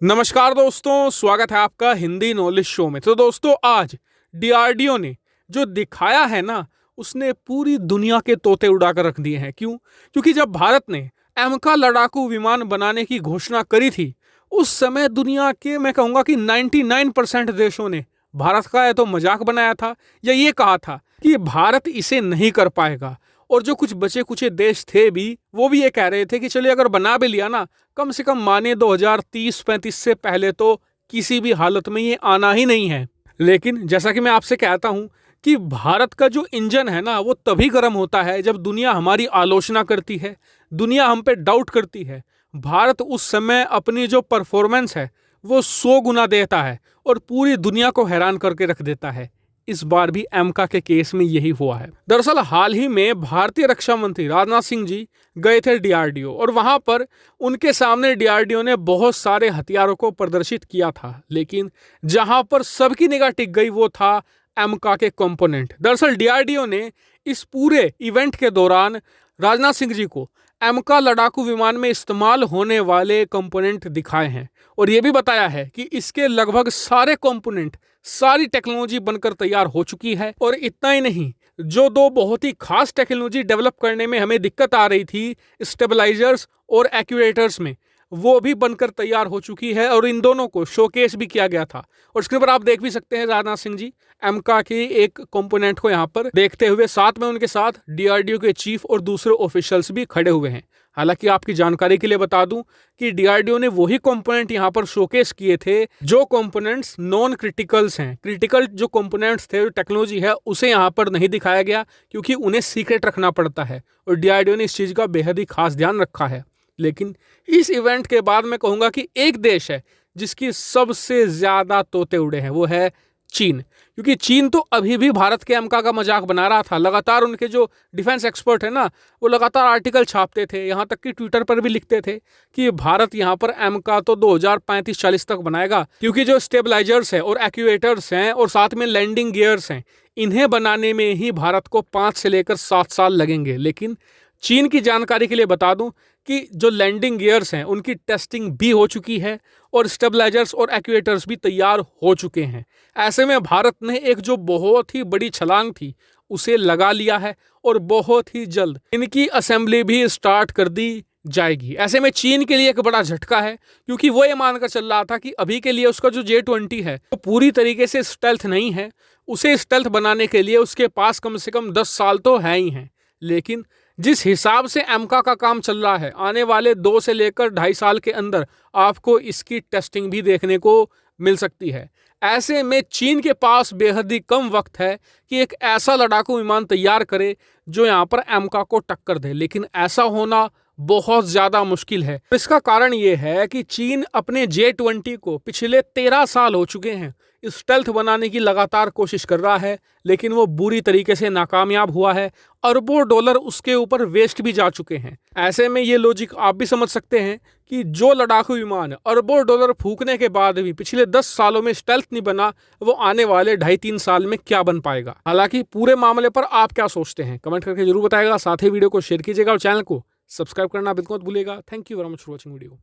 नमस्कार दोस्तों, स्वागत है आपका हिंदी नॉलेज शो में। तो दोस्तों, आज डीआरडीओ ने जो दिखाया है ना, उसने पूरी दुनिया के तोते उड़ाकर रख दिए हैं। क्यों? क्योंकि जब भारत ने एमका लड़ाकू विमान बनाने की घोषणा करी थी, उस समय दुनिया के मैं कहूंगा कि 99% देशों ने भारत का या तो मजाक बनाया था या ये कहा था कि भारत इसे नहीं कर पाएगा। और जो कुछ बचे कुचे देश थे भी, वो भी ये कह रहे थे कि चलिए अगर बना भी लिया ना, कम से कम मानिए 2030-35 से पहले तो किसी भी हालत में ये आना ही नहीं है। लेकिन जैसा कि मैं आपसे कहता हूं कि भारत का जो इंजन है ना, वो तभी गर्म होता है जब दुनिया हमारी आलोचना करती है, दुनिया हम पे डाउट करती है। भारत उस समय अपनी जो परफॉर्मेंस है वो 100 गुना देता है और पूरी दुनिया को हैरान करके रख देता है। इस बार भी एमका के केस में यही हुआ है। दरअसल हाल ही में भारतीय रक्षा मंत्री राजनाथ सिंह जी गए थे डीआरडीओ, और वहां पर उनके सामने डीआरडीओ ने बहुत सारे हथियारों को प्रदर्शित किया था। लेकिन जहां पर सबकी निगाह टिक गई वो था एमका के कंपोनेंट। दरअसल डीआरडीओ ने इस पूरे इवेंट के दौरान राजनाथ सिंह जी को एमका लड़ाकू विमान में इस्तेमाल होने वाले कंपोनेंट दिखाए हैं, और यह भी बताया है कि इसके लगभग सारे कंपोनेंट, सारी टेक्नोलॉजी बनकर तैयार हो चुकी है। और इतना ही नहीं, जो दो बहुत ही खास टेक्नोलॉजी डेवलप करने में हमें दिक्कत आ रही थी, स्टेबलाइजर्स और एक्यूएटर्स में, वो भी बनकर तैयार हो चुकी है और इन दोनों को शोकेस भी किया गया था। और स्क्रीन पर आप देख भी सकते हैं राजनाथ सिंह जी एमका की एक कंपोनेंट को यहाँ पर देखते हुए, साथ में उनके साथ डीआरडीओ के चीफ और दूसरे ऑफिशियल्स भी खड़े हुए हैं। हालांकि आपकी जानकारी के लिए बता दूं कि डीआरडीओ ने वही कंपोनेंट यहाँ पर शोकेस किए थे जो कंपोनेंट्स नॉन क्रिटिकल्स हैं। क्रिटिकल जो कंपोनेंट्स थे, जो टेक्नोलॉजी है, उसे यहाँ पर नहीं दिखाया गया क्योंकि उन्हें सीक्रेट रखना पड़ता है, और डीआरडीओ ने इस चीज़ का बेहद ही खास ध्यान रखा है। लेकिन इस इवेंट के बाद मैं कहूंगा कि एक देश है जिसकी सबसे ज्यादा तोते उड़े हैं, वो है चीन। क्योंकि चीन तो अभी भी भारत के एमका का मजाक बना रहा था। लगातार उनके जो डिफेंस एक्सपर्ट है ना, वो लगातार आर्टिकल छापते थे, यहाँ तक कि ट्विटर पर भी लिखते थे कि भारत यहाँ पर एमका तो 2035-40 तक बनाएगा, क्योंकि जो स्टेबलाइजर्स है और एक्यूएटर्स हैं और साथ में लैंडिंग गियर्स हैं, इन्हें बनाने में ही भारत को 5 से लेकर 7 साल लगेंगे। लेकिन चीन की जानकारी के लिए बता दूं कि जो लैंडिंग गियर्स हैं उनकी टेस्टिंग भी हो चुकी है और स्टेबलाइजर्स और एक्यूएटर्स भी तैयार हो चुके हैं। ऐसे में भारत ने एक जो बहुत ही बड़ी छलांग थी उसे लगा लिया है और बहुत ही जल्द इनकी असेंबली भी स्टार्ट कर दी जाएगी। ऐसे में चीन के लिए एक बड़ा झटका है, क्योंकि वो ये मानकर चल रहा था कि अभी के लिए उसका जो J-20 है वो पूरी तरीके से स्टेल्थ नहीं है। उसे स्टेल्थ बनाने के लिए उसके पास कम से कम 10 साल तो है ही हैं। लेकिन जिस हिसाब से एमका का काम चल रहा है, आने वाले 2 से लेकर 2.5 साल के अंदर आपको इसकी टेस्टिंग भी देखने को मिल सकती है। ऐसे में चीन के पास बेहद ही कम वक्त है कि एक ऐसा लड़ाकू विमान तैयार करे जो यहाँ पर एमका को टक्कर दे। लेकिन ऐसा होना बहुत ज्यादा मुश्किल है। इसका कारण ये है कि चीन अपने J-20 को पिछले 13 साल हो चुके हैं स्टेल्थ बनाने की लगातार कोशिश कर रहा है, लेकिन वो बुरी तरीके से नाकामयाब हुआ है। अरबों डॉलर उसके ऊपर वेस्ट भी जा चुके हैं। ऐसे में ये लॉजिक आप भी समझ सकते हैं कि जो लड़ाकू विमान अरबों डॉलर फूकने के बाद भी पिछले 10 सालों में स्टेल्थ नहीं बना, वो आने वाले 2.5-3 साल में क्या बन पाएगा। हालांकि पूरे मामले पर आप क्या सोचते हैं, कमेंट करके जरूर बताएगा। साथ ही वीडियो को शेयर कीजिएगा और चैनल को सब्सक्राइब करना बिल्कुल मत भूलिएगा। Thank you very much for watching video.